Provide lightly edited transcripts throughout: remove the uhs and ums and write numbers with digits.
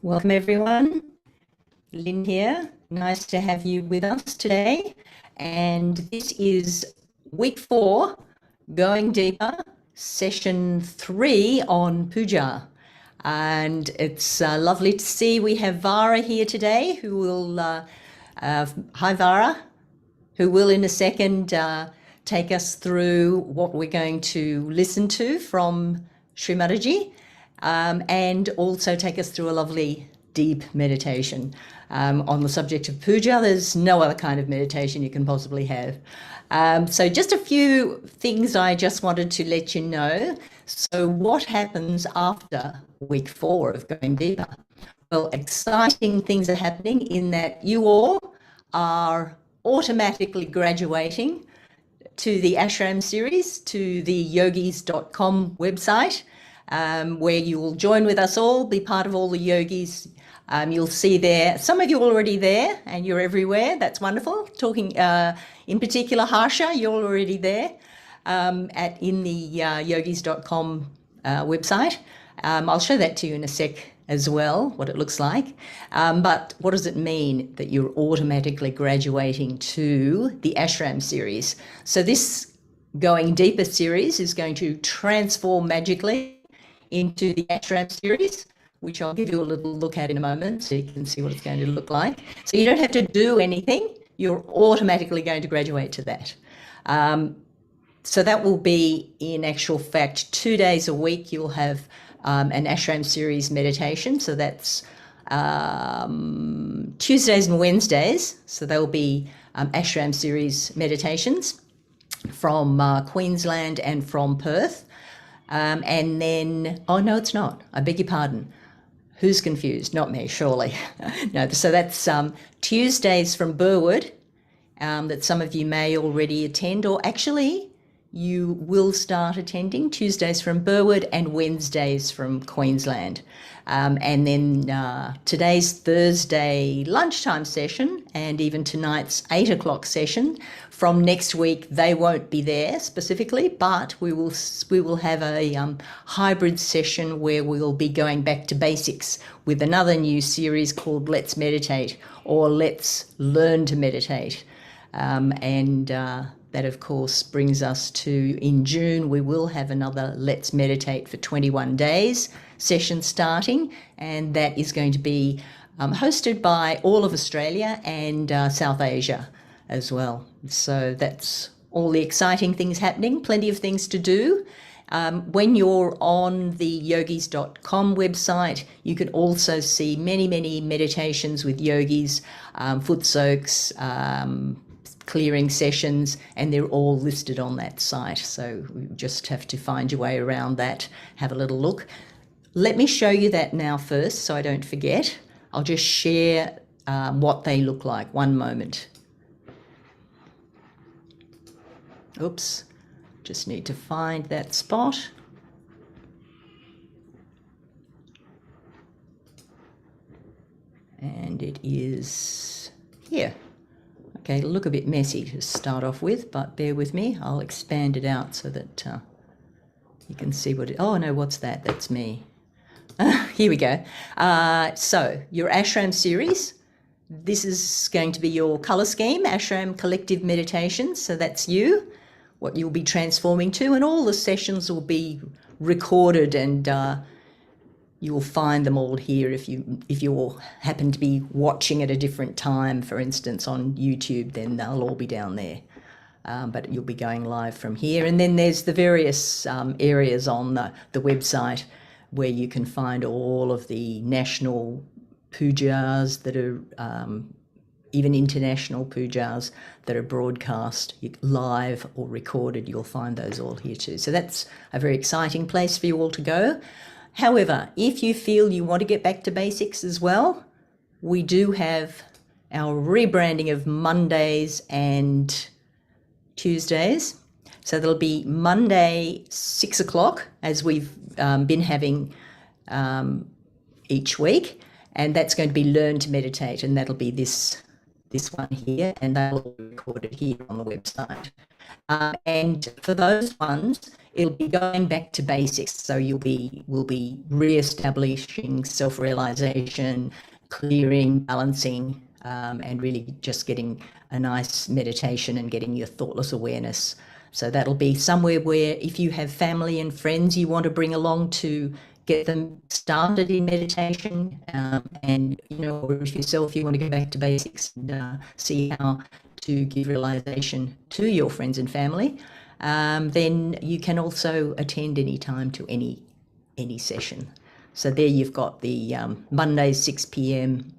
Welcome everyone. Lynn here. Nice to have you with us today. And this is week 4, Going Deeper, session 3 on Puja. And it's lovely to see we have Vara here today who will, hi Vara, who will in a second take us through what we're going to listen to from Shri Mataji. And also take us through a lovely deep meditation on the subject of puja. There's no other kind of meditation you can possibly have. So just a few things I just wanted to let you know. So what happens after week 4 of Going Deeper? Well, exciting things are happening in that you all are automatically graduating to the ashram series, to the yogis.com website. Where you will join with us all, be part of all the yogis. You'll see there, some of you are already there and you're everywhere. That's wonderful. Talking in particular, Harsha, you're already there in the yogis.com website. I'll show that to you in a sec as well, what it looks like. But what does it mean that you're automatically graduating to the ashram series? So this Going Deeper series is going to transform magically into the ashram series, which I'll give you a little look at in a moment so you can see what it's going to look like. So you don't have to do anything, you're automatically going to graduate to that. So that will be, in actual fact, 2 days a week you'll have an ashram series meditation. So that's Tuesdays and Wednesdays. So there will be ashram series meditations from Queensland and from Perth. And then, oh no, it's not. I beg your pardon. Who's confused? Not me, surely. No, so that's Tuesdays from Burwood that some of you may already attend, or actually you will start attending Tuesdays from Burwood and Wednesdays from Queensland. And then today's Thursday lunchtime session and even tonight's 8 o'clock session. From next week, they won't be there specifically, but we will have a hybrid session where we'll be going back to basics with another new series called Let's Meditate, or Let's Learn to Meditate. That, of course, brings us to, in June, we will have another Let's Meditate for 21 days session starting, and that is going to be hosted by all of Australia and South Asia as well. So that's all the exciting things happening, plenty of things to do. When you're on the yogis.com website, you can also see many, many meditations with yogis, foot soaks, clearing sessions, and they're all listed on that site. So you just have to find your way around that, have a little look. Let me show you that now first so I don't forget. I'll just share what they look like. One moment. Oops, just need to find that spot. And it is here. Okay, it'll look a bit messy to start off with, but bear with me. I'll expand it out so that you can see what it, oh no, what's that? That's me. Here we go. So your ashram series, this is going to be your colour scheme, ashram collective meditation. So that's you, what you'll be transforming to, and all the sessions will be recorded, and you will find them all here if you all happen to be watching at a different time, for instance, on YouTube, then they'll all be down there. But you'll be going live from here. And then there's the various areas on the website where you can find all of the national pujas that are, even international pujas that are broadcast live or recorded. You'll find those all here too. So that's a very exciting place for you all to go. However, if you feel you want to get back to basics as well, we do have our rebranding of Mondays and Tuesdays. So there'll be Monday 6 o'clock, as we've been having each week, and that's going to be Learn to Meditate, and that'll be this this one here, and they'll be recorded here on the website. And for those ones, it'll be going back to basics. So we'll be re-establishing self-realization, clearing, balancing, and really just getting a nice meditation and getting your thoughtless awareness. So that'll be somewhere where if you have family and friends you want to bring along to get them started in meditation, and or if yourself you want to go back to basics and see how to give realization to your friends and family, then you can also attend any time to any session. So there you've got the Mondays 6 p.m.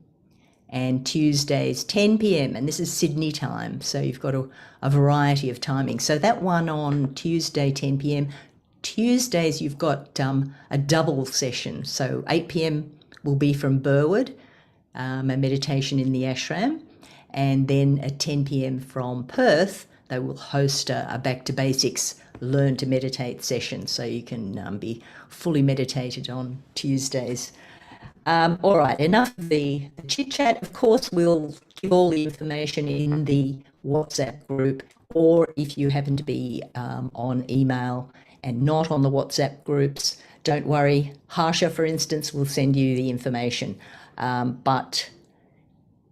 and Tuesdays 10 p.m. and this is Sydney time, so you've got a variety of timings. So that one on Tuesday 10 p.m. Tuesdays you've got a double session, so 8 p.m. will be from Burwood, a meditation in the ashram, and then at 10 p.m. from Perth they will host a back to basics learn to meditate session, so you can be fully meditated on Tuesdays. All right, enough of the chit chat. Of course, we'll give all the information in the WhatsApp group, or if you happen to be on email and not on the WhatsApp groups, don't worry. Harsha, for instance, will send you the information. But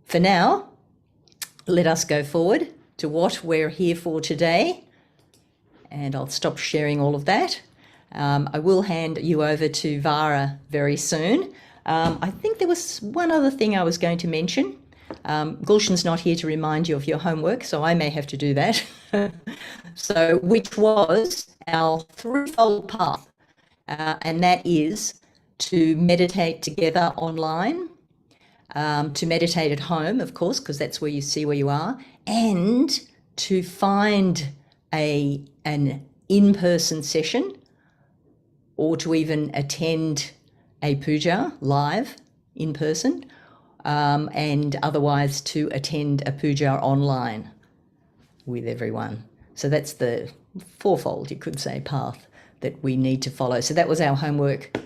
for now, let us go forward to what we're here for today. And I'll stop sharing all of that. I will hand you over to Vara very soon. I think there was one other thing I was going to mention. Gulshan's not here to remind you of your homework, so I may have to do that. So, which was our threefold path, and that is to meditate together online, to meditate at home, of course, because that's where you see where you are, and to find an in-person session, or to even attend a puja live in person, and otherwise to attend a puja online with everyone. So that's the fourfold, you could say, path that we need to follow. So that was our homework,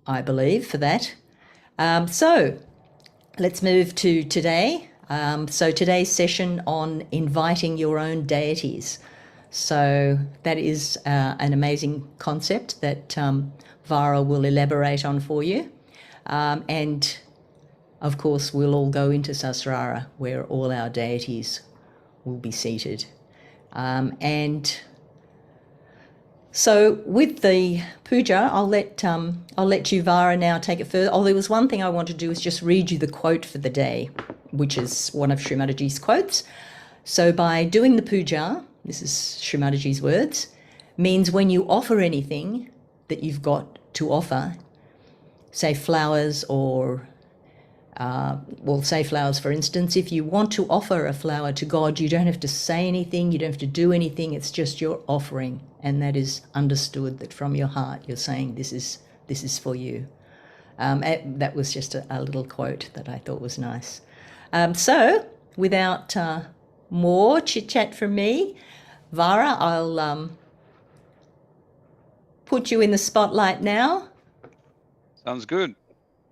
I believe, for that. So let's move to today. So today's session on inviting your own deities. So that is an amazing concept that Vara will elaborate on for you. And of course, we'll all go into Sasrara where all our deities will be seated. And so with the puja, I'll let you, Vara, now take it further. Oh, there was one thing I want to do is just read you the quote for the day, which is one of Shri Mataji's quotes. So by doing the puja, this is Shri Mataji's words, means when you offer anything that you've got to offer, say flowers or say flowers, for instance. If you want to offer a flower to God, you don't have to say anything, you don't have to do anything, it's just your offering, and that is understood that from your heart you're saying this is for you. That was just a little quote that I thought was nice. So without more chit chat from me, Vara, I'll put you in the spotlight now. Sounds good.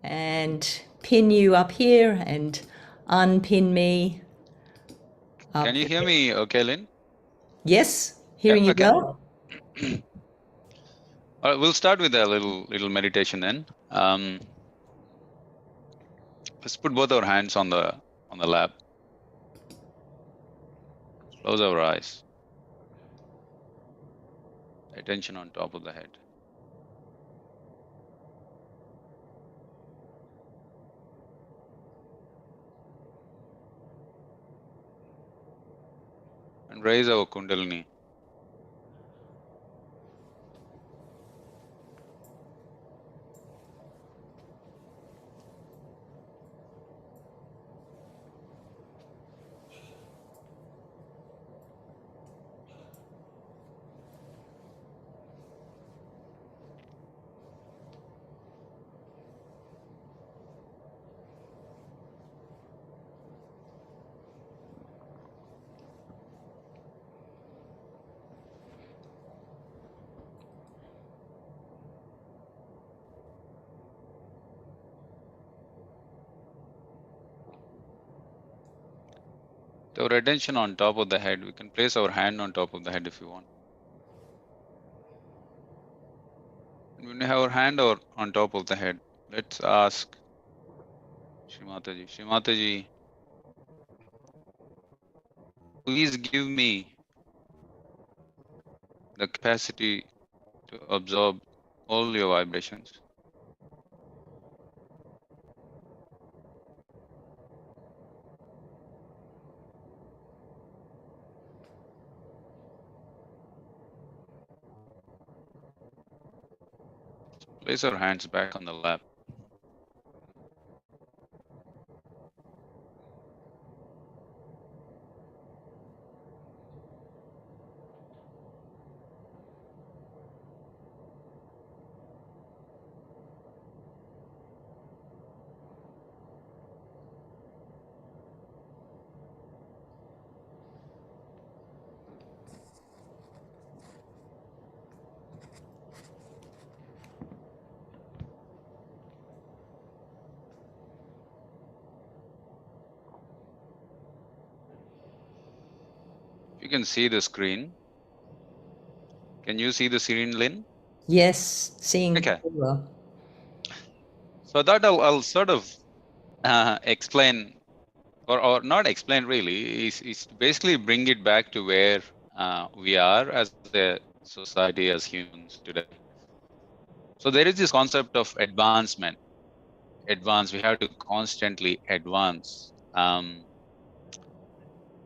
And pin you up here and unpin me. Can you hear me okay, Lynn? Yes, hearing you well. All right, we'll start with a little meditation then. Let's put both our hands on the lap. Close our eyes. Attention on top of the head. And raise our Kundalini. our attention on top of the head, we can place our hand on top of the head if you want. And when we have our hand on top of the head, let's ask Shri Mataji, Shri Mataji, please give me the capacity to absorb all your vibrations. Place our hands back on the lap. You can see the screen. Can you see the screen, Lynn? Yes, seeing Okay. very well. So that I'll sort of explain, or not explain really, is to basically bring it back to where we are as a society, as humans today. So there is this concept of advancement. We have to constantly advance.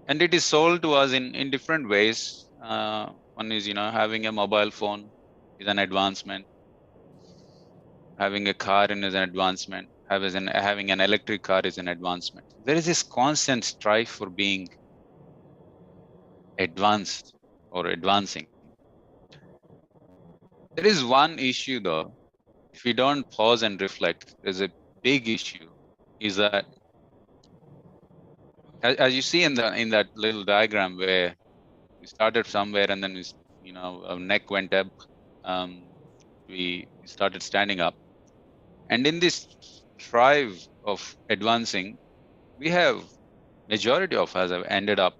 And it is sold to us in different ways. One is, having a mobile phone is an advancement. Having a car is an advancement. Having an electric car is an advancement. There is this constant strife for being advanced or advancing. There is one issue though. If we don't pause and reflect, there's a big issue. Is that, as you see in that little diagram where we started somewhere and then our neck went up, we started standing up, and in this strive of advancing, we have majority of us have ended up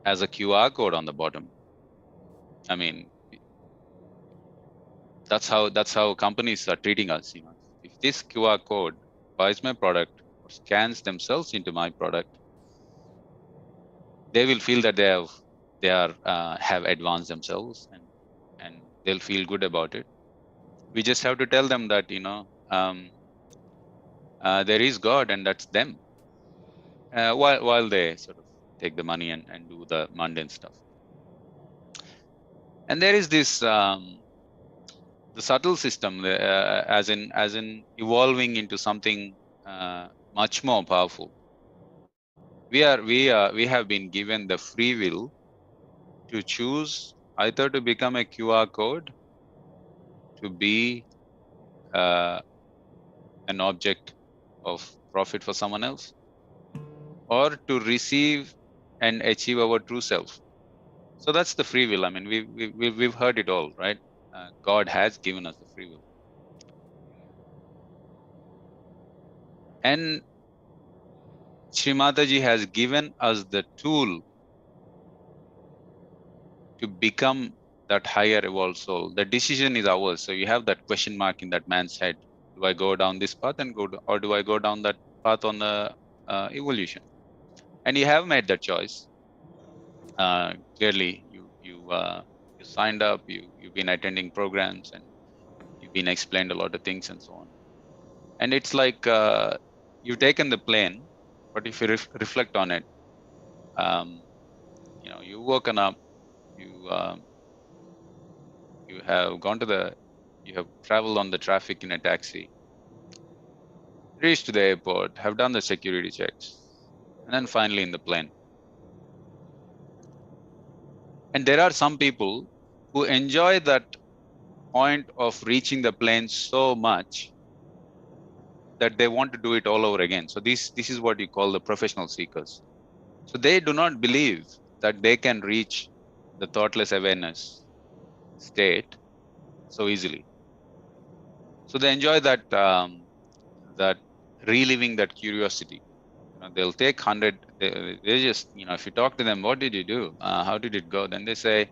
as a QR code on the bottom. I mean, that's how companies are treating us. If this QR code buys my product or scans themselves into my product, they will feel that have advanced themselves, and they'll feel good about it. We just have to tell them that there is God and that's them, while they sort of take the money and do the mundane stuff. And there is this the subtle system, as in evolving into something much more powerful. We have been given the free will to choose either to become a QR code, to be uh, an object of profit for someone else, or to receive and achieve our true self. So that's the free will. I mean, we've heard it all, right? God has given us the free will, and Shri Mataji has given us the tool to become that higher evolved soul. The decision is ours. So you have that question mark in that man's head: do I go down this path or do I go down that path on the evolution? And you have made that choice. Clearly, you signed up. You've been attending programs and you've been explained a lot of things and so on. And it's like you've taken the plane, but if you reflect on it, um, you've woken up, you you have gone to you have traveled on the traffic in a taxi, reached the airport, have done the security checks, and then finally in the plane. And there are some people who enjoy that point of reaching the plane so much that they want to do it all over again. So this is what you call the professional seekers. So they do not believe that they can reach the thoughtless awareness state so easily. So they enjoy that reliving that curiosity. they'll take 100. They just, if you talk to them, what did you do? How did it go? Then they say,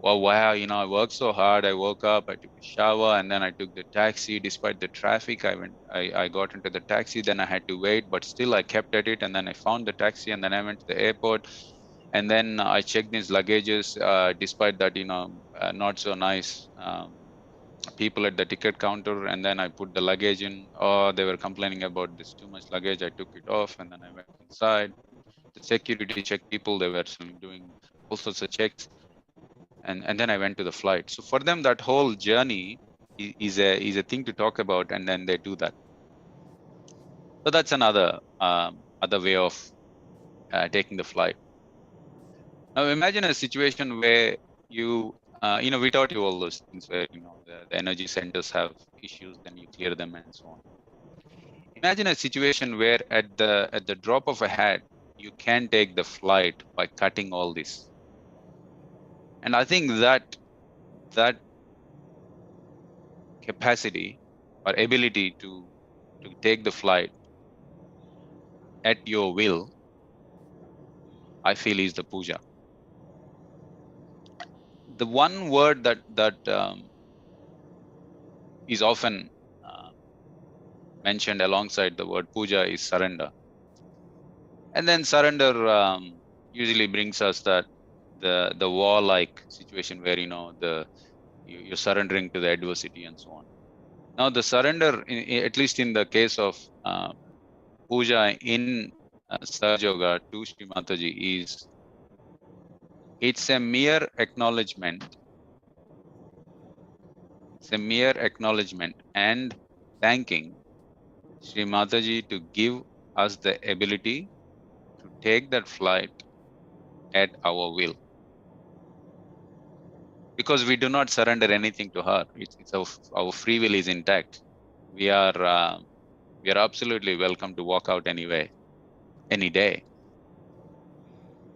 well, wow, I worked so hard. I woke up, I took a shower, and then I took the taxi. Despite the traffic, I got into the taxi. Then I had to wait, but still I kept at it. And then I found the taxi, and then I went to the airport. And then I checked these luggages, despite that, not so nice people at the ticket counter. And then I put the luggage in. Oh, they were complaining about this too much luggage. I took it off, and then I went inside. The security check people, they were doing all sorts of checks. And then I went to the flight. So for them, that whole journey is a thing to talk about, and then they do that. So that's another other way of taking the flight. Now imagine a situation where we taught you all those things where the energy centers have issues, then you clear them and so on. Imagine a situation where at the drop of a hat, you can take the flight by cutting all this. And I think that capacity or ability to take the flight at your will, I feel, is the puja. The one word that is often mentioned alongside the word puja is surrender. And then surrender usually brings us that the war-like situation where you're surrendering to the adversity and so on. Now the surrender, at least in the case of puja in Sahaja Yoga to Shri Mataji, it's a mere acknowledgement. It's a mere acknowledgement and thanking Shri Mataji to give us the ability to take that flight at our will. Because we do not surrender anything to her. It's our free will is intact. We are absolutely welcome to walk out anyway, any day.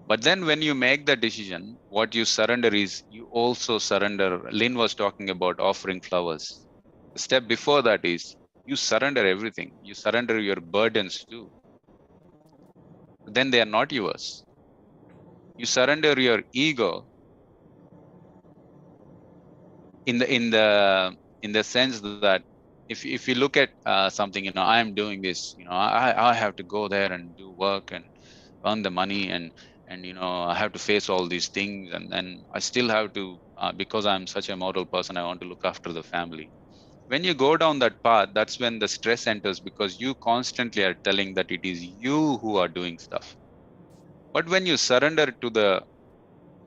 But then when you make the decision, what you surrender is you also surrender. Lynn was talking about offering flowers. The step before that is you surrender everything. You surrender your burdens too. Then they are not yours. You surrender your ego in the sense that if you look at something, I am doing this, I have to go there and do work and earn the money and I have to face all these things, and then I still have to because I'm such a moral person, I want to look after the family. When you go down that path, that's when the stress enters, because you constantly are telling that it is you who are doing stuff. But when you surrender to the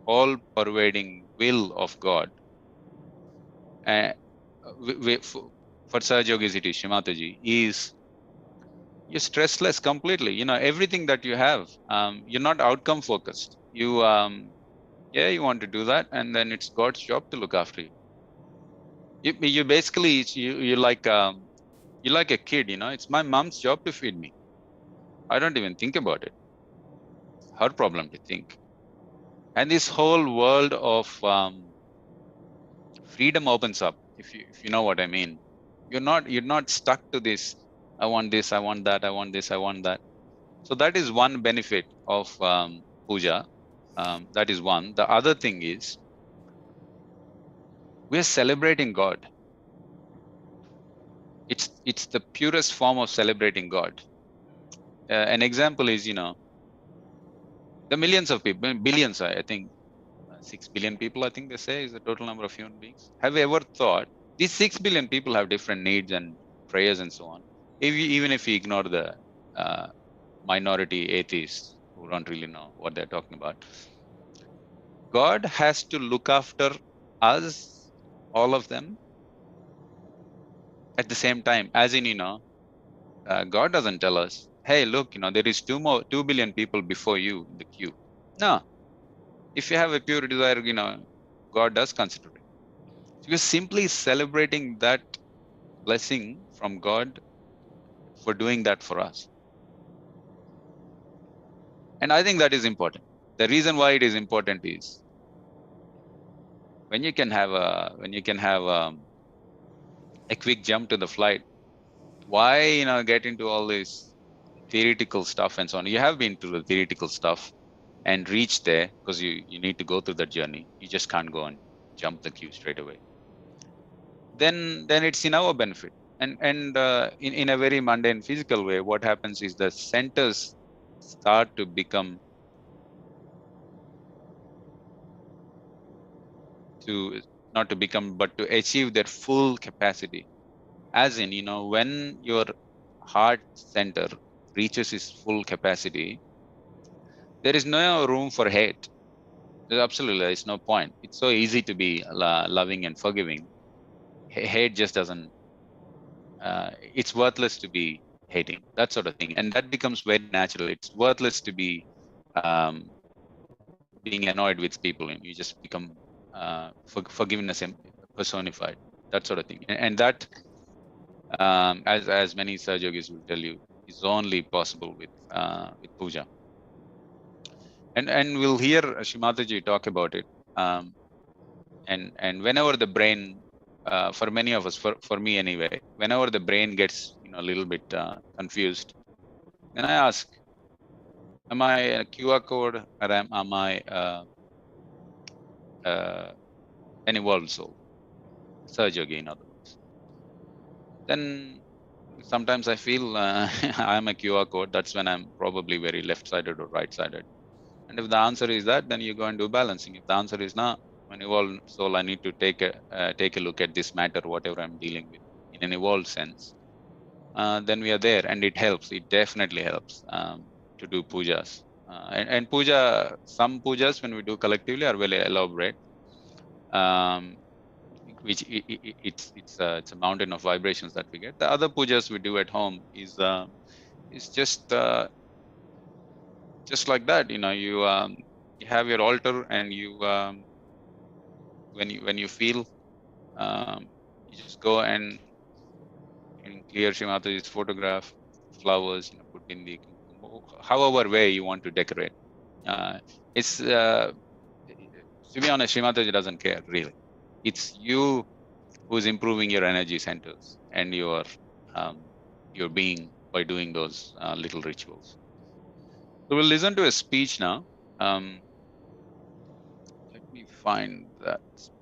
all pervading will of God, uh, for Sahaja Yoga, it is Shri Mataji, is you're stressless completely. Everything that you have, you're not outcome focused. You you want to do that, and then it's God's job to look after you. You basically you're like a kid. It's my mom's job to feed me. I don't even think about it. Her problem to think. And this whole world of freedom opens up, if you know what I mean. You're not stuck to this. I want this. I want that. I want this. I want that. So that is one benefit of puja. That is one. The other thing is we're celebrating God. It's the purest form of celebrating God. An example is the millions of people, billions, I think 6 billion people, I think they say, is the total number of human beings. Have you ever thought these 6 billion people have different needs and prayers and so on? Even if you ignore the uh, minority atheists who don't really know what they're talking about, God has to look after us, all of them, at the same time. As in, God doesn't tell us, hey, look, there is 2 billion people before you in the queue. No, if you have a pure desire, God does consider it. So we're simply celebrating that blessing from God for doing that for us. And I think that is important. The reason why it is important is when you can have a quick jump to the flight, why get into all this theoretical stuff and so on. You have been through the theoretical stuff and reached there because you need to go through that journey. You just can't go and jump the queue straight away. Then it's in our benefit. And in a very mundane physical way, what happens is the centers start to become not to become, but to achieve their full capacity. As in, when your heart center reaches its full capacity, there is no room for hate. There's no point. It's so easy to be loving and forgiving. Hate just doesn't. It's worthless to be hating, that sort of thing, and that becomes very natural. It's worthless to be being annoyed with people, and you just become forgiveness personified, that sort of thing. And that, as many Sahaja Yogis will tell you, is only possible with puja. And we'll hear Shri Mataji talk about it. And whenever the brain, for many of us, for me anyway, whenever the brain gets a little bit confused, then I ask, am I a QR code, or am I an evolved soul? Sahaja Yogi, in other words. Then sometimes I feel I'm a QR code. That's when I'm probably very left-sided or right-sided. And if the answer is that, then you go and do balancing. If the answer is no, an evolved soul, I need to take a look at this matter, whatever I'm dealing with, in an evolved sense. Then we are there, and it helps. It definitely helps to do pujas. And puja, some pujas when we do collectively are very elaborate, which it's a mountain of vibrations that we get. The other pujas we do at home is just like that. You have your altar, and you when you feel, you just go and clear Shri Mataji's photograph, flowers, put bindi, however way you want to decorate. It's to be honest, Shri Mataji doesn't care really. It's you who's improving your energy centers and your being by doing those little rituals. So we'll listen to a speech now. Let me find that speech.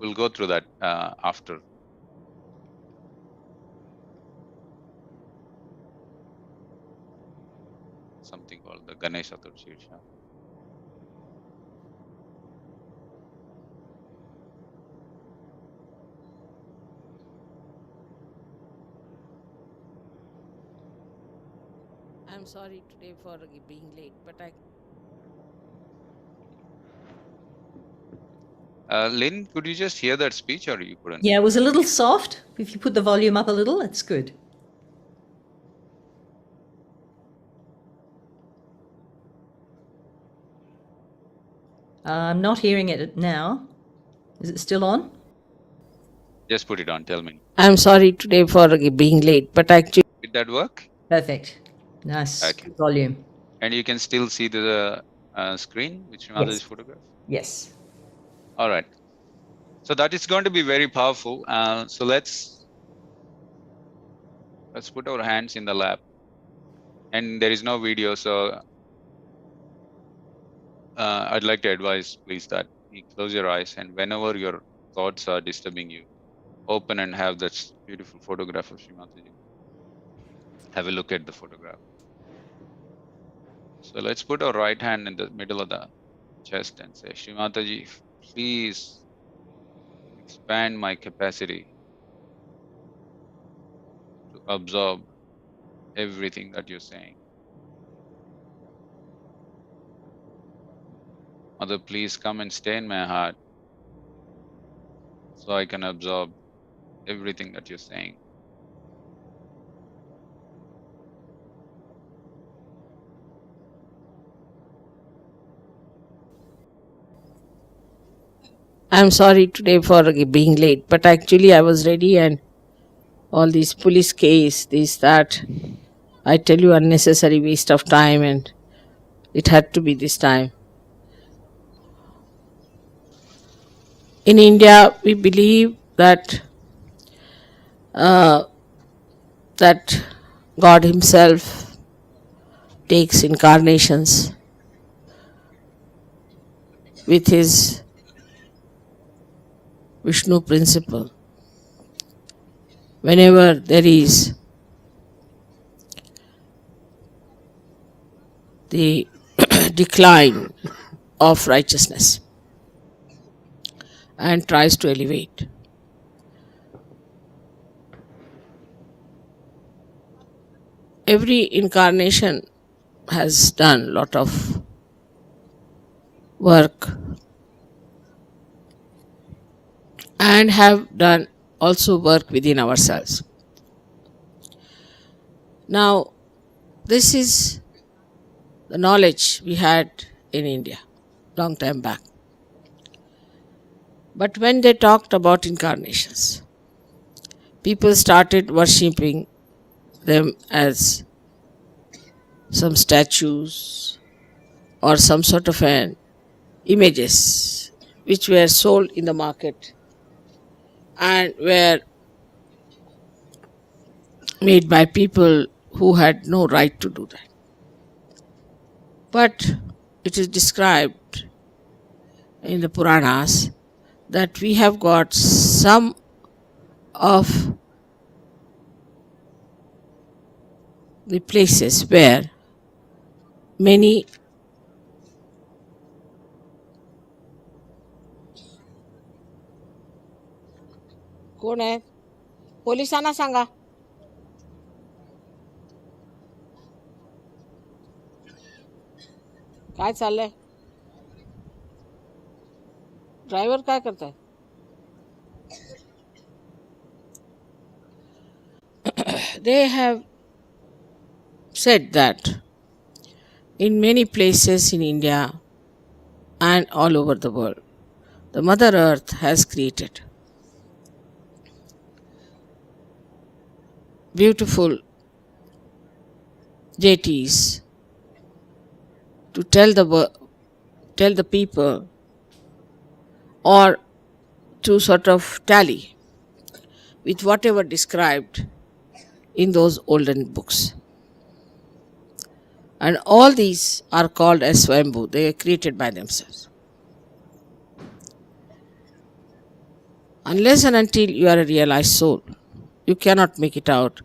We'll go through that after. Something called the Ganesha Turshirsha. I'm sorry today for being late, but Lynn, could you just hear that speech, or you couldn't? Yeah, it was a little soft. If you put the volume up a little, that's good. I'm not hearing it now. Is it still on? Just put it on. Tell me. I'm sorry today for being late, but actually. Did that work? Perfect. Nice. Okay. Volume. And you can still see the screen with Shri Mataji's photograph? Yes. All right. So that is going to be very powerful. So let's put our hands in the lap. And there is no video, so I'd like to advise, please, that you close your eyes, and whenever your thoughts are disturbing you, open and have that beautiful photograph of Shri Mataji. Have a look at the photograph. So let's put our right hand in the middle of the chest and say, Shri Mataji, please expand my capacity to absorb everything that you're saying. Mother, please come and stay in my heart so I can absorb everything that you're saying. I'm sorry today for being late, but actually I was ready, and all these police case, this, that. I tell you, unnecessary waste of time, and it had to be this time. In India, we believe that uh, that God Himself takes incarnations with His Vishnu principle. Whenever there is the decline of righteousness and tries to elevate. Every incarnation has done a lot of work and have done also work within ourselves. Now, this is the knowledge we had in India long time back. But when they talked about incarnations, people started worshipping them as some statues or some sort of an images which were sold in the market and were made by people who had no right to do that. But it is described in the Puranas that we have got some of the places where many कोण आहे पोलिसांना सांगा काय चाललंय driver काय करताय they have said that in many places in India and all over the world the Mother Earth has created beautiful deities to tell the people or to sort of tally with whatever described in those olden books. And all these are called as Swambhu. They are created by themselves. Unless and until you are a realized soul, you cannot make it out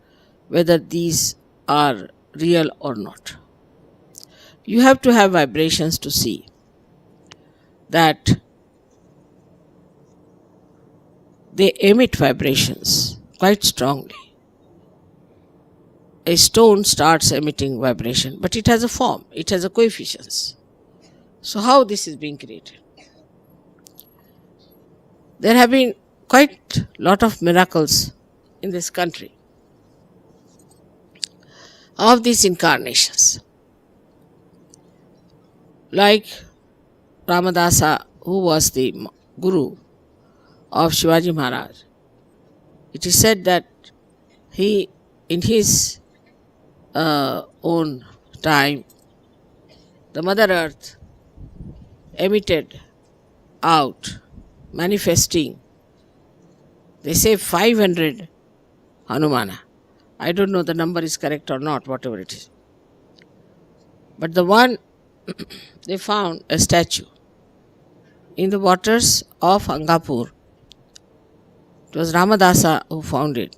whether these are real or not. You have to have vibrations to see that they emit vibrations quite strongly. A stone starts emitting vibration, but it has a form, it has a coefficients. So how this is being created? There have been quite a lot of miracles in this country of these incarnations. Like Ramadasa, who was the guru of Shivaji Maharaj, it is said that he, in his own time, the Mother Earth emitted out, manifesting, they say 500 Hanumana. I don't know the number is correct or not, whatever it is. But the one, they found a statue in the waters of Angapur. It was Ramadasa who found it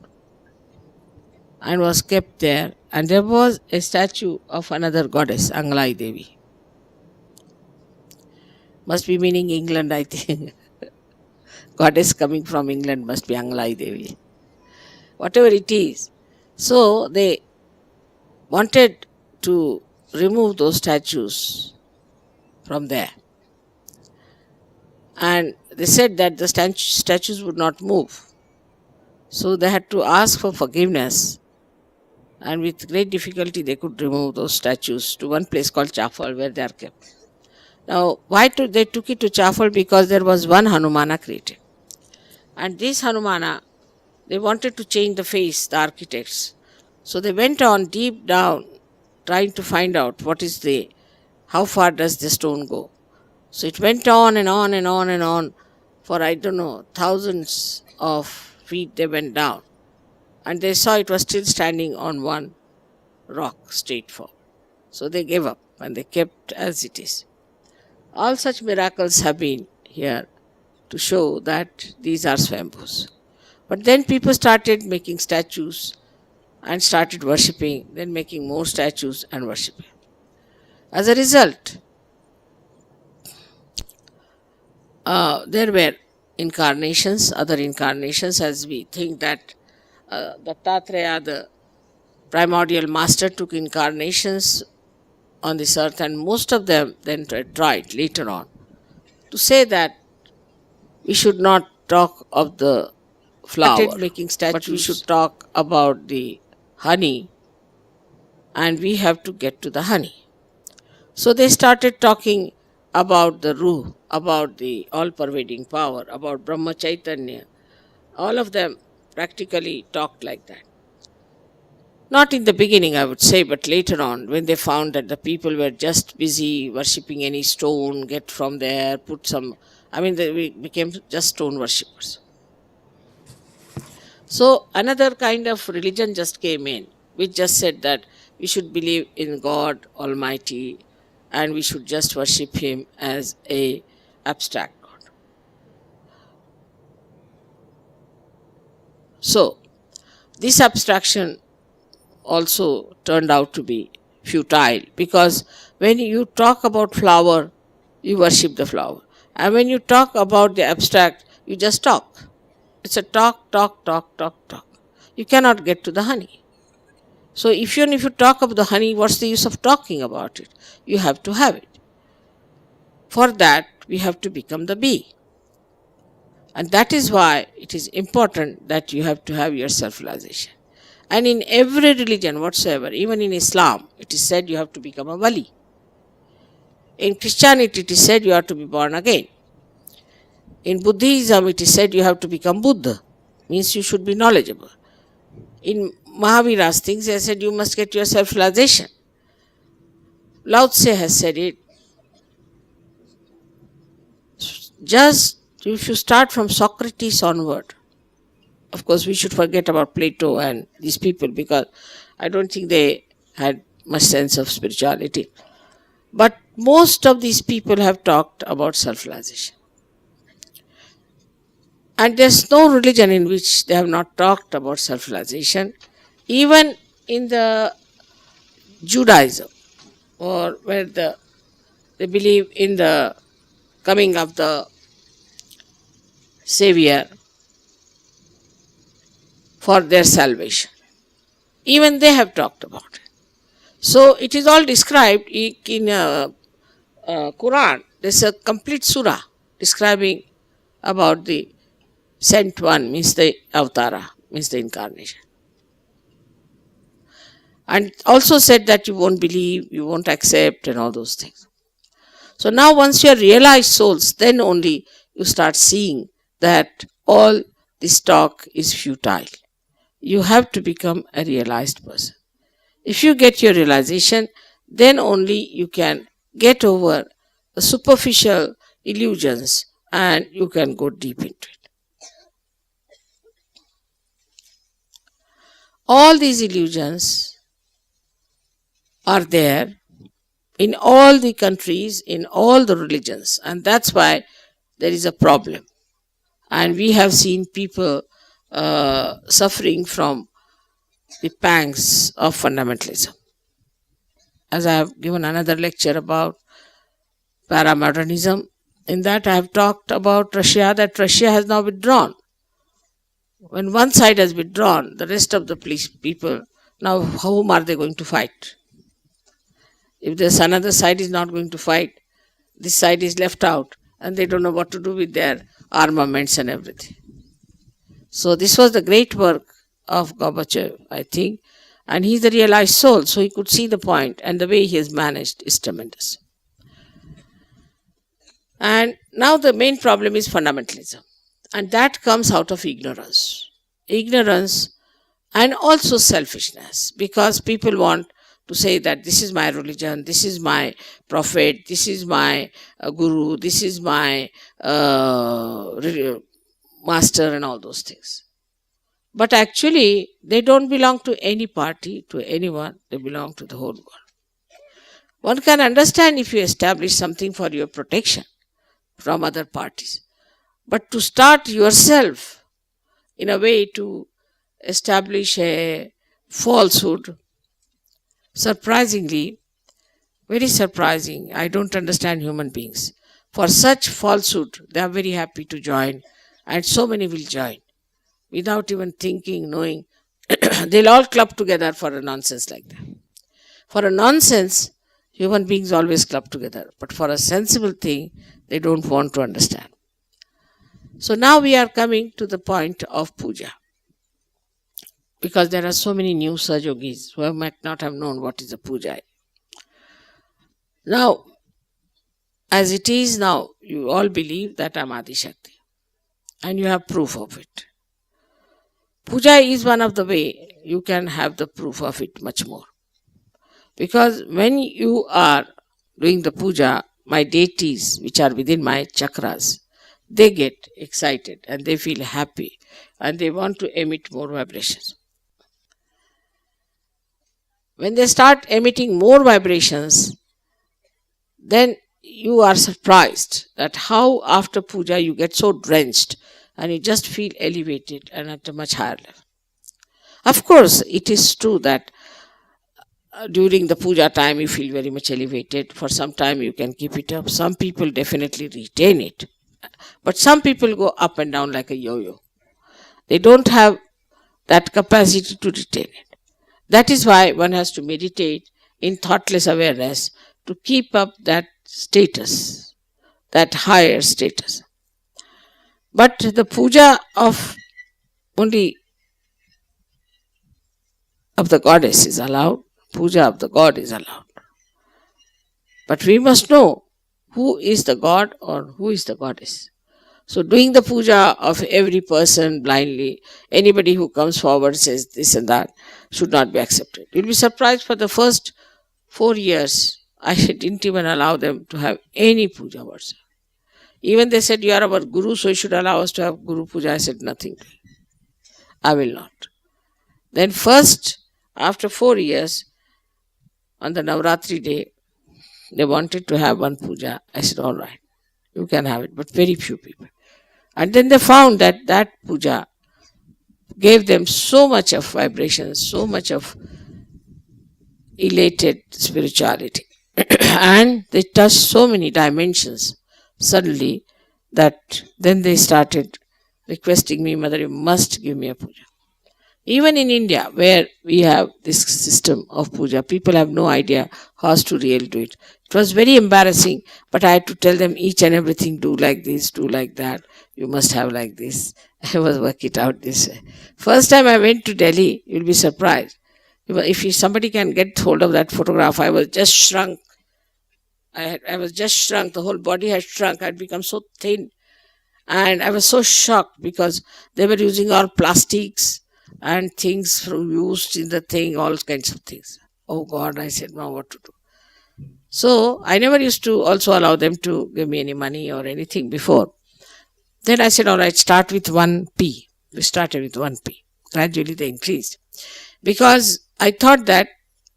and was kept there. And there was a statue of another goddess, Angalai Devi. Must be meaning England, I think. Goddess coming from England must be Angalai Devi. Whatever it is. So they wanted to remove those statues from there. And they said that the statues would not move. So they had to ask for forgiveness. And with great difficulty they could remove those statues to one place called Chafal where they are kept. Now, why they took it to Chafal? Because there was one Hanumana created. And this Hanumana, they wanted to change the face, the architects, So they went on deep down, trying to find out how far does the stone go. So it went on and on and on and on for, I don't know, thousands of feet they went down. And they saw it was still standing on one rock straight forward. So they gave up and they kept as it is. All such miracles have been here to show that these are Swambhus. But then people started making statues and started worshipping, then making more statues and worshipping. As a result, there were incarnations, other incarnations, as we think that Dattatreya, the primordial master, took incarnations on this earth, and most of them then tried later on to say that we should not talk of the flower, making statues, but we should talk about the honey, and we have to get to the honey. So they started talking about the Ruh, about the all-pervading power, about Brahma Chaitanya. All of them practically talked like that. Not in the beginning, I would say, but later on, when they found that the people were just busy worshipping any stone, get from there, they became just stone worshippers. So another kind of religion just came in, which just said that we should believe in God Almighty and we should just worship Him as a abstract God. So this abstraction also turned out to be futile, because when you talk about flower, you worship the flower, and when you talk about the abstract, you just talk. It's a talk. You cannot get to the honey. So if you talk about the honey, what's the use of talking about it? You have to have it. For that, we have to become the bee. And that is why it is important that you have to have your self-realization. And in every religion whatsoever, even in Islam, it is said you have to become a wali. In Christianity, it is said you have to be born again. In Buddhism, it is said you have to become Buddha, means you should be knowledgeable. In Mahavira's things, they said you must get your self-realization. Lao Tse has said it. Just if you start from Socrates onward, of course we should forget about Plato and these people, because I don't think they had much sense of spirituality. But most of these people have talked about self-realization. And there's no religion in which they have not talked about self-realization. Even in the Judaism, or where they believe in the coming of the Savior for their salvation, even they have talked about it. So it is all described in Quran. There's a complete surah describing about the sent one, means the avatara, means the incarnation. And also said that you won't believe, you won't accept, and all those things. So now once you are realized souls, then only you start seeing that all this talk is futile. You have to become a realized person. If you get your realization, then only you can get over the superficial illusions and you can go deep into it. All these illusions are there in all the countries, in all the religions, and that's why there is a problem. And we have seen people suffering from the pangs of fundamentalism. As I have given another lecture about paramodernism, in that I have talked about Russia, that Russia has now withdrawn. When one side has withdrawn, the rest of the people, now whom are they going to fight? If this another side is not going to fight, this side is left out, and they don't know what to do with their armaments and everything. So this was the great work of Gorbachev, I think, and he's a realized soul, so he could see the point, and the way he has managed is tremendous. And now the main problem is fundamentalism, and that comes out of ignorance. Ignorance and also selfishness, because people want to say that this is my religion, this is my prophet, this is my guru, this is my master, and all those things. But actually, they don't belong to any party, to anyone, they belong to the whole world. One can understand if you establish something for your protection from other parties. But to start yourself in a way to establish a falsehood, surprisingly, very surprising. I don't understand human beings. For such falsehood, they are very happy to join, and so many will join without even thinking, knowing. They'll all club together for a nonsense like that. For a nonsense, human beings always club together, but for a sensible thing, they don't want to understand. So now we are coming to the point of puja, because there are so many new Sahaja Yogis who might not have known what is a puja. Now, as it is now, you all believe that I am Adi Shakti, and you have proof of it. Puja is one of the way you can have the proof of it much more. Because when you are doing the puja, my deities, which are within my chakras, they get excited and they feel happy and they want to emit more vibrations. When they start emitting more vibrations, then you are surprised at how after puja you get so drenched and you just feel elevated and at a much higher level. Of course, it is true that during the puja time you feel very much elevated. For some time you can keep it up. Some people definitely retain it. But some people go up and down like a yo-yo. They don't have that capacity to retain it. That is why one has to meditate in thoughtless awareness to keep up that status, that higher status. But the puja of only of the goddess is allowed. Puja of the god is allowed. But we must know who is the god or who is the goddess. So doing the puja of every person blindly, anybody who comes forward says this and that, should not be accepted. You'll be surprised, for the first 4 years, I didn't even allow them to have any puja words. Even they said, you are our guru, so you should allow us to have guru puja. I said, nothing. I will not. Then first, after 4 years, on the Navratri day, they wanted to have one puja. I said, all right, you can have it, but very few people. And then they found that that puja gave them so much of vibration, so much of elated spirituality. And they touched so many dimensions suddenly that then they started requesting me, Mother, you must give me a puja. Even in India, where we have this system of puja, people have no idea how to really do it. It was very embarrassing, but I had to tell them each and everything, do like this, do like that, you must have like this. I was working it out this way. First time I went to Delhi, you'll be surprised. If somebody can get hold of that photograph, I was just shrunk. I was just shrunk. The whole body had shrunk. I had become so thin. And I was so shocked because they were using all plastics and things used in the thing, all kinds of things. Oh God, I said, now what to do? So I never used to also allow them to give me any money or anything before. Then I said, all right, start with 1p. We started with 1p. Gradually they increased. Because I thought that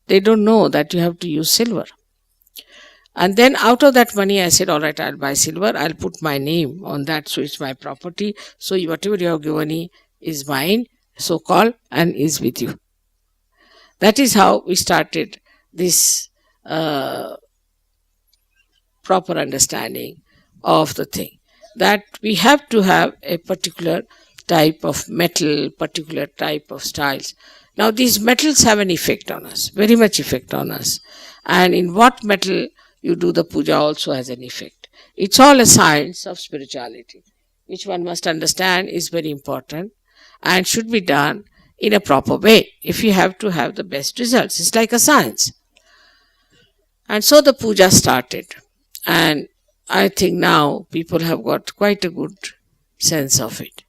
they don't know that you have to use silver. And then out of that money, I said, all right, I'll buy silver. I'll put my name on that, so it's my property. So whatever you have given me is mine, so-called, and is with you. That is how we started this proper understanding of the thing. That we have to have a particular type of metal, particular type of styles. Now these metals have an effect on us, very much effect on us. And in what metal you do the puja also has an effect. It's all a science of spirituality, which one must understand is very important and should be done in a proper way if you have to have the best results. It's like a science. And so the puja started. And I think now people have got quite a good sense of it.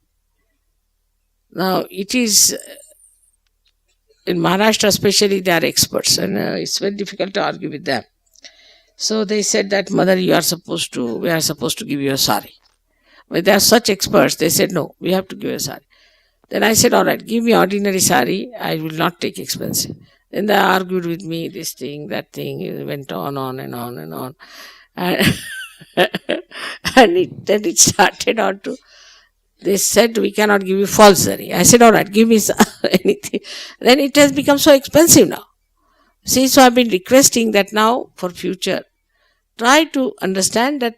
Now it is in Maharashtra especially, they are experts, and it's very difficult to argue with them. So they said that, Mother, we are supposed to give you a sari. But they are such experts, they said, no, we have to give a sari. Then I said, all right, give me ordinary sari, I will not take expensive. Then they argued with me, this thing, that thing, it went on and on and on. And, then it started on to, they said, we cannot give you false sari. I said, all right, give me anything. Then it has become so expensive now. See, so I've been requesting that now for future, try to understand that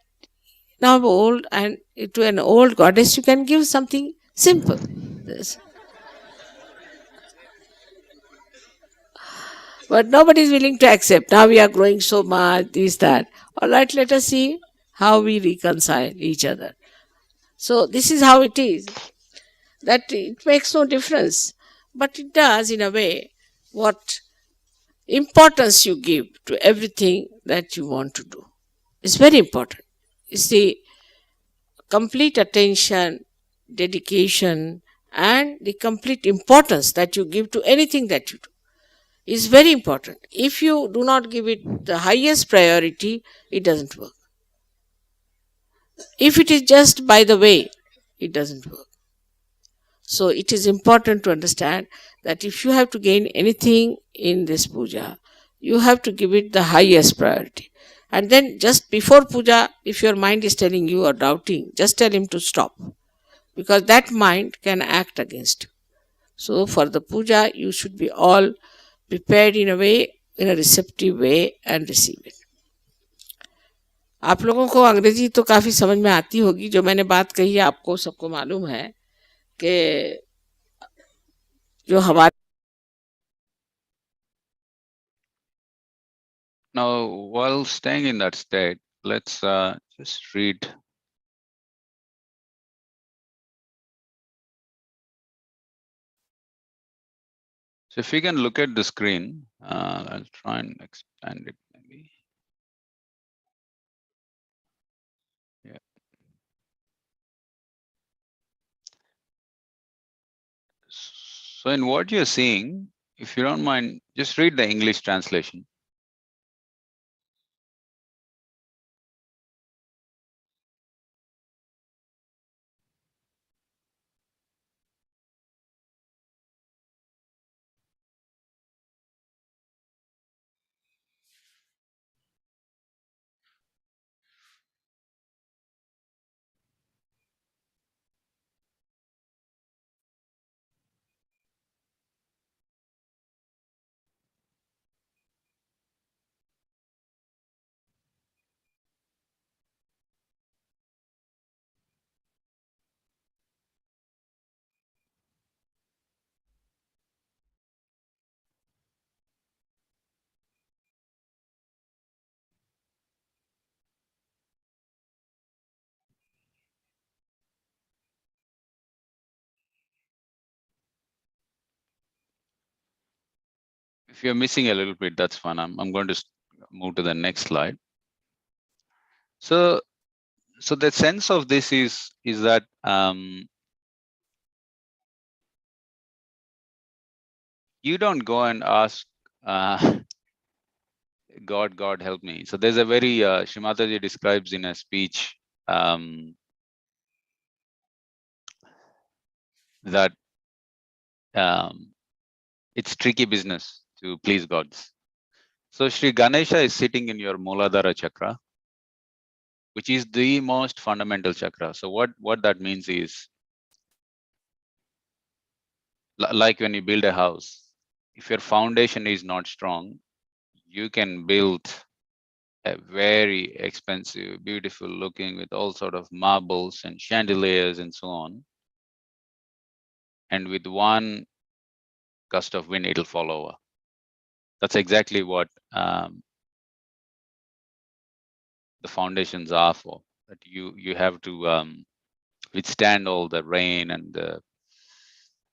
now I'm old, and to an old goddess you can give something simple. This. But nobody is willing to accept. Now we are growing so much, this, that. All right, let us see how we reconcile each other. So this is how it is. That it makes no difference. But it does, in a way, what importance you give to everything that you want to do. It's very important. It's the complete attention, dedication, and the complete importance that you give to anything that you do is very important. If you do not give it the highest priority, it doesn't work. If it is just by the way, it doesn't work. So it is important to understand that if you have to gain anything in this puja, you have to give it the highest priority. And then just before puja, if your mind is telling you or doubting, just tell him to stop. Because that mind can act against you. So for the puja, you should be all prepared in a way, in a receptive way, and receive it. आप लोगों को अंग्रेजी तो काफ़ी समझ में आती होगी. जो मैंने बात कही है आपको सबको मालूम है कि जो हमारे Now, while staying in that state, let's just read. So if you can look at the screen, I'll try and expand it maybe. Yeah. So in what you're seeing, if you don't mind, just read the English translation. If you're missing a little bit, that's fine. I'm going to move to the next slide. So the sense of this is that you don't go and ask God help me. So there's a very Shri Mataji describes in a speech that it's tricky business to please gods. So Shri Ganesha is sitting in your Muladhara chakra, which is the most fundamental chakra. So what that means is, like when you build a house, if your foundation is not strong, you can build a very expensive, beautiful looking with all sort of marbles and chandeliers and so on. And with one gust of wind, it'll fall over. That's exactly what the foundations are for. That you have to withstand all the rain and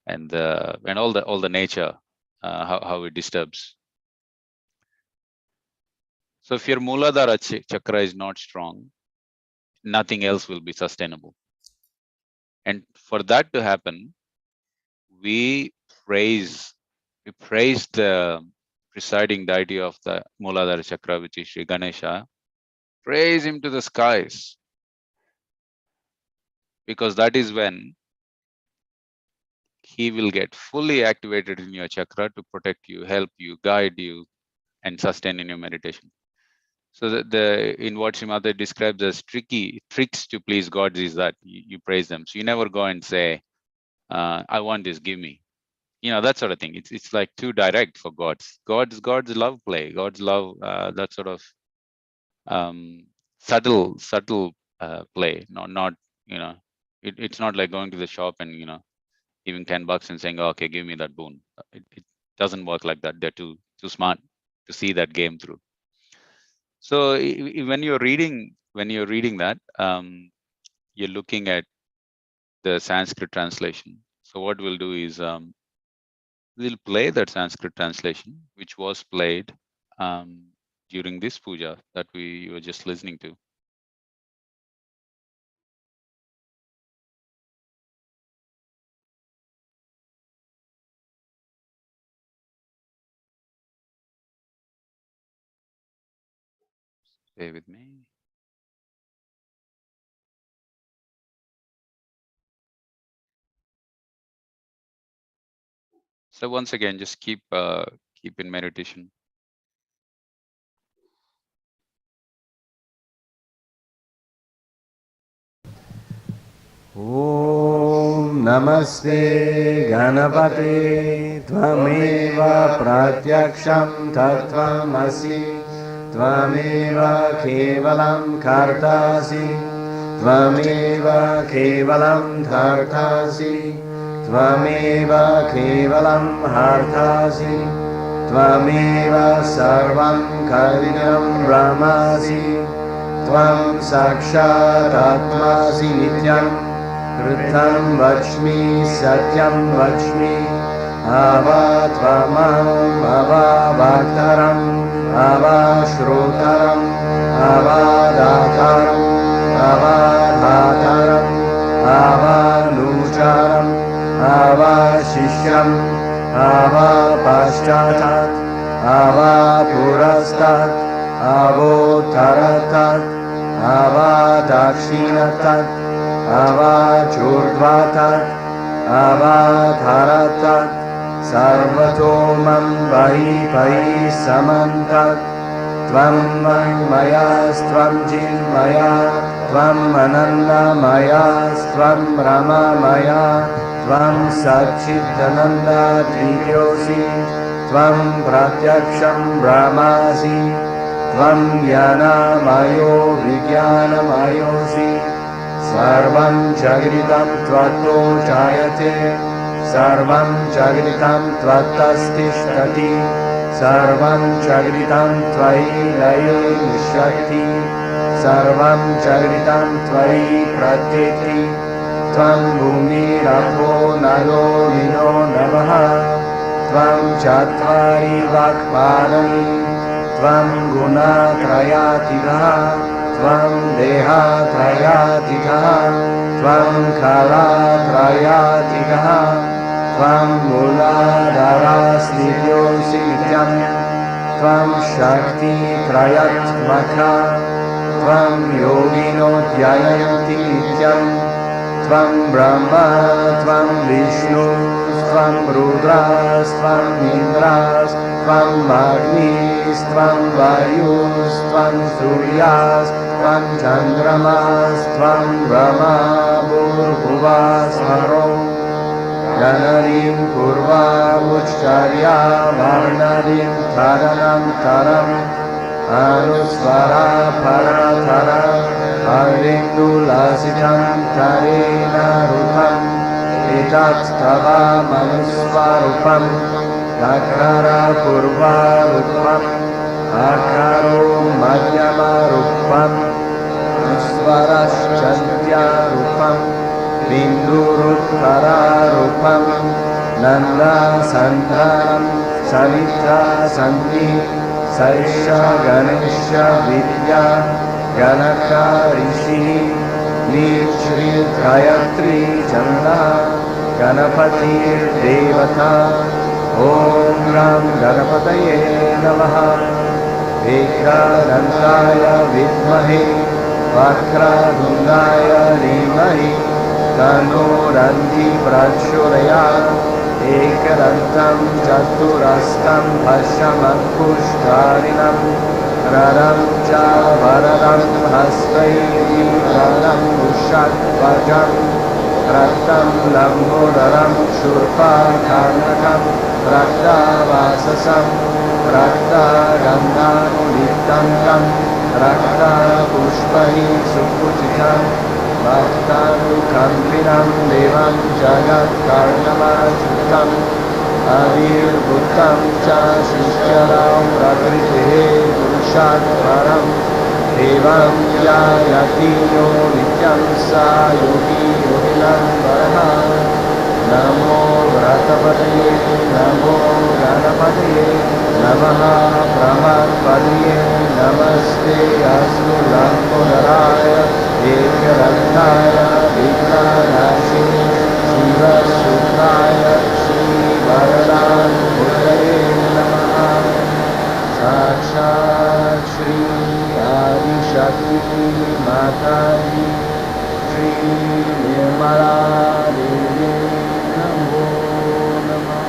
all the nature, how it disturbs. So if your Muladhara chakra is not strong, nothing else will be sustainable. And for that to happen, we praise We praise the presiding deity of the Mooladhara Chakra, which is Shri Ganesha. Praise him to the skies, because that is when he will get fully activated in your chakra to protect you, help you, guide you, and sustain in your meditation. So in what Shri Mataji describes as tricks to please gods is that you praise them. So you never go and say, I want this, give me. That sort of thing. It's like too direct for gods. Gods love play. Gods love that sort of subtle play. Not it's not like going to the shop and giving $10 and saying, oh, okay, give me that boon. It doesn't work like that. They're too smart to see that game through. So when you're reading that, you're looking at the Sanskrit translation. So what we'll do is we'll play that Sanskrit translation, which was played during this puja that we were just listening to. Stay with me. So once again, just keep in meditation. Om Namaste Ganapate Tvameva Pratyaksham Tattvamasi Tvameva Kevalam Kartasi Tvameva Kevalam Dhartasi Tvameva Kevalam Hartasi Tvameva Sarvam Karinam Brahmasi Tvam Sakshat Atmasi Nityam Kritam Vachmi Satyam Vachmi Ava Tvamam Ava Bhaktaram Ava Shrotaram Ava Dhataram Ava Dhataram Ava Nucharam Ava Shishyam Ava Pashchatat Ava Purastat Avo Taratat Ava Dakshinatat Ava Churdvatat Ava Dharatat Sarvatomam Vahi Pahi Samantat Tvam Mayastvam Jinmaya Tvam Ananda Mayastvam Rama Maya Tvam Satchidananda Trivyosi Tvam Pratyaksham Brahmasi Tvam Jnana Mayo Vijnana Mayosi Sarvam Jagritam Tvatto Jayate Sarvam Jagritam Tvattastishtati Sarvam Jagritam Tvai Laye Nishyati Sarvam Jagritam Tvai Pratyeti Tvam Bhumi Rabho Nalo Nino Namaha Tvam Chatvari Vakpadani Tvam Guna Trayatidha Tvam Deha Trayatidha Tvam Kala Trayatidha Tvam Mooladhara Snidyosi Nityam Tvam Shakti Trayatmaka Tvam Yogino Dhyayanti Nityam Tvam Brahma Tvam Vishnu Tvam Rudras Tvam Indras Tvam Agnis Tvam Vayus Tvam Suryas Tvam Chandramas Tvam Brahma Bhurbhuvas Haro Ganadim Purva Ucharya Varnadim Taranam Taram Anusvara Paratara Harindu Lasitam Tarena Rutam Etat Tava Manusvarupam Dakara Purva Rupam Akaro Madhyama Rupam Nusvaraschantya Rupam Binduruttara Rupam Nanda Sandhanam Savitra Sandhi Saisha Ganesha Vidya Ganaka Rishi Nishri Gayatri Chanda Ganapati Devata Om gram Ganapataye Namaha Ekadantaya Vidmahe Vakrtundaya Dhimahi Tanno Danti Prachodayat Ekadantam Chaturastam Bhashamakkushkarinam Radam cha Varadam Hastaihi Radam Ushadvajam Rattam Lambodaram Shurpakarnakam Raktavasasam Raktagandhanulitantam Raktapushpahi Supujitam Bhaktanukamvinam Devam Jagatkarnamachutam Avirbhuttam cha Shishyaram Prakritihe Purushatvaram Devam Jayati Yo Nityam Sa Yogi Yogilam Varaha Namo Vratapadaye Namo Ganapadaye Namaha Brahmapadaye Namaste Astu Lambodaraya Ekadantaya Vignanashine Shiva Sutraya Shri Varadamurtaye Namaha Sakshat Shri Adi Shakti Mataji Shri Nirmala Devi Namo Namah.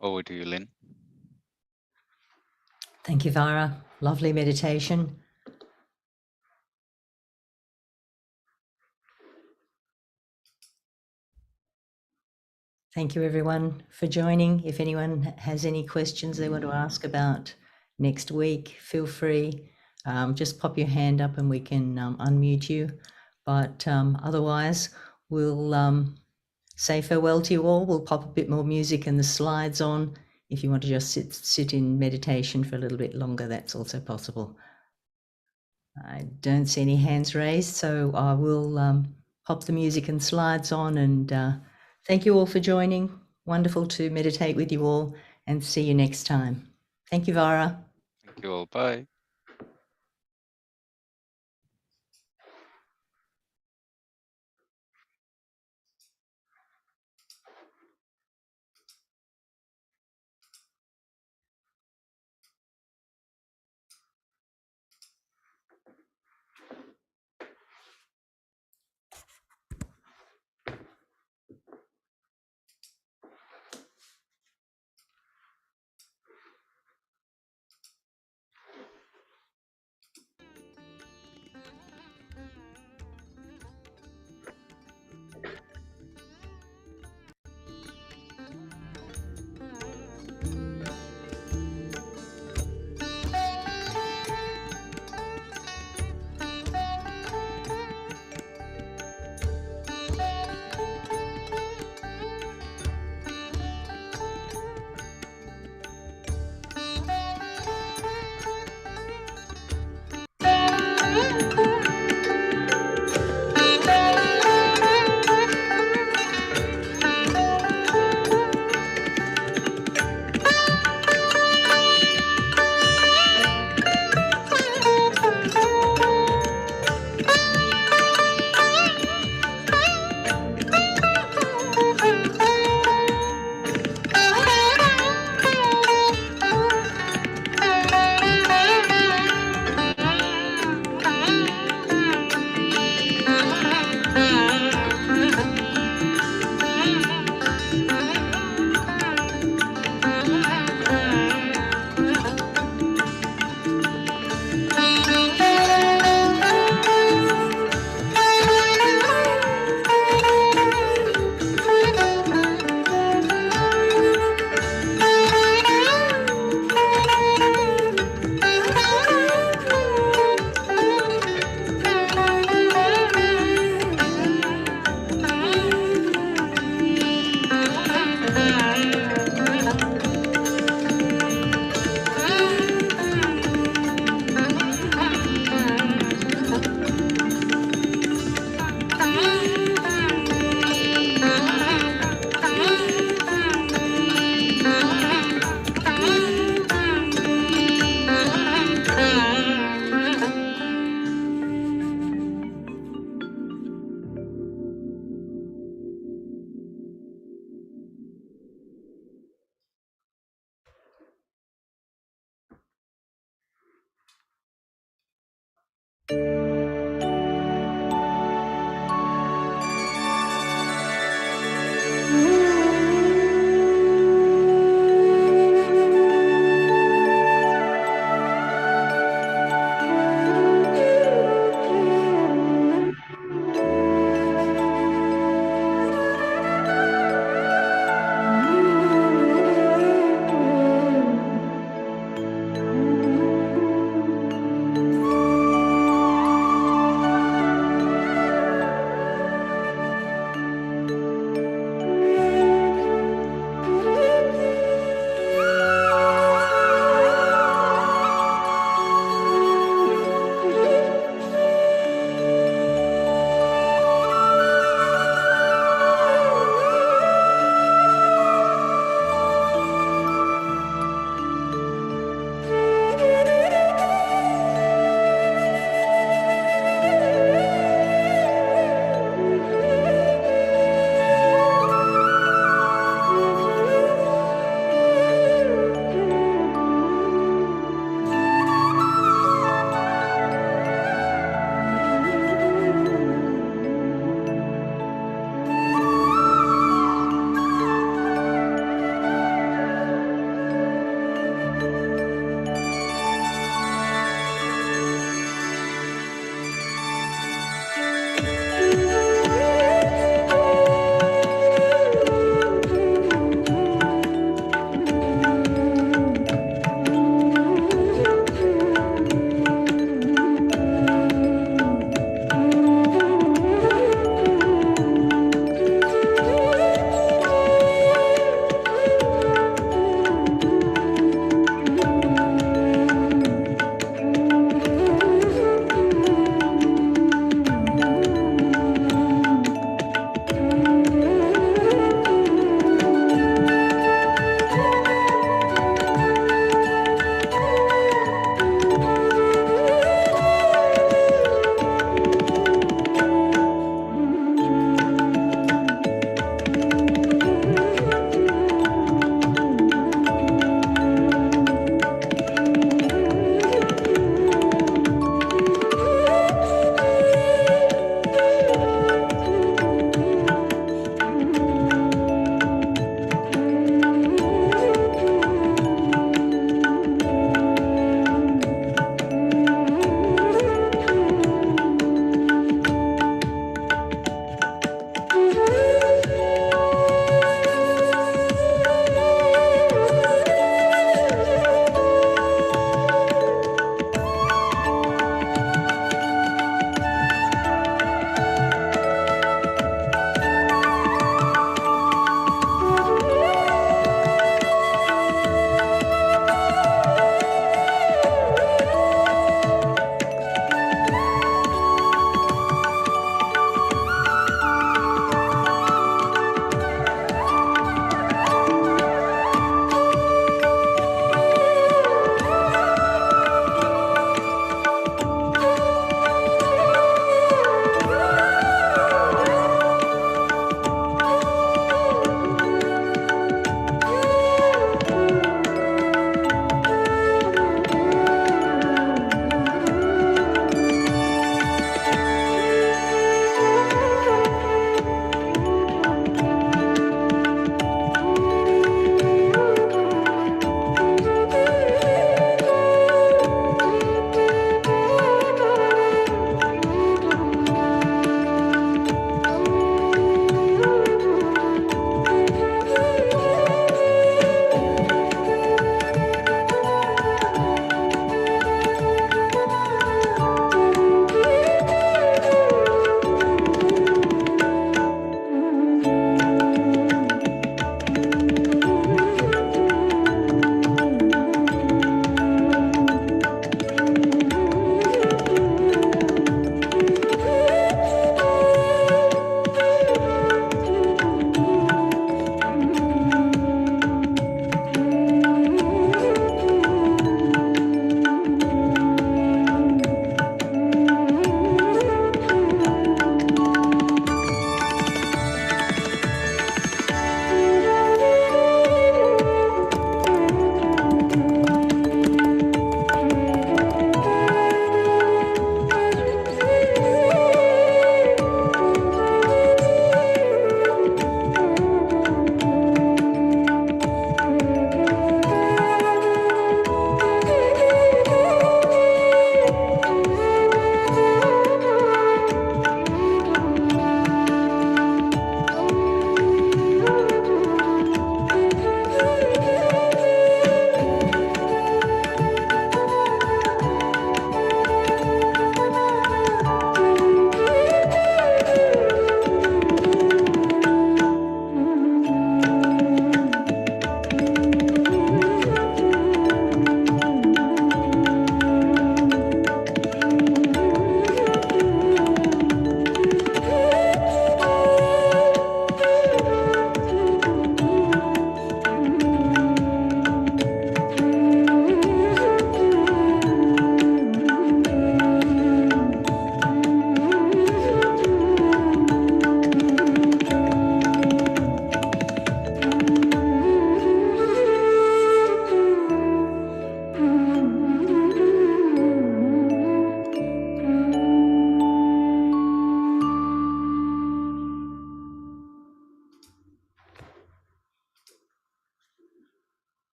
Over to you, Lynn. Thank you, Vara. Lovely meditation. Thank you, everyone, for joining. If anyone has any questions they want to ask about next week, feel free. Just pop your hand up and we can unmute you. But otherwise, we'll say farewell to you all. We'll pop a bit more music and the slides on. If you want to just sit in meditation for a little bit longer, that's also possible. I don't see any hands raised, so I will pop the music and slides on, and thank you all for joining. Wonderful to meditate with you all, and see you next time. Thank you, Vara. Thank you all. Bye.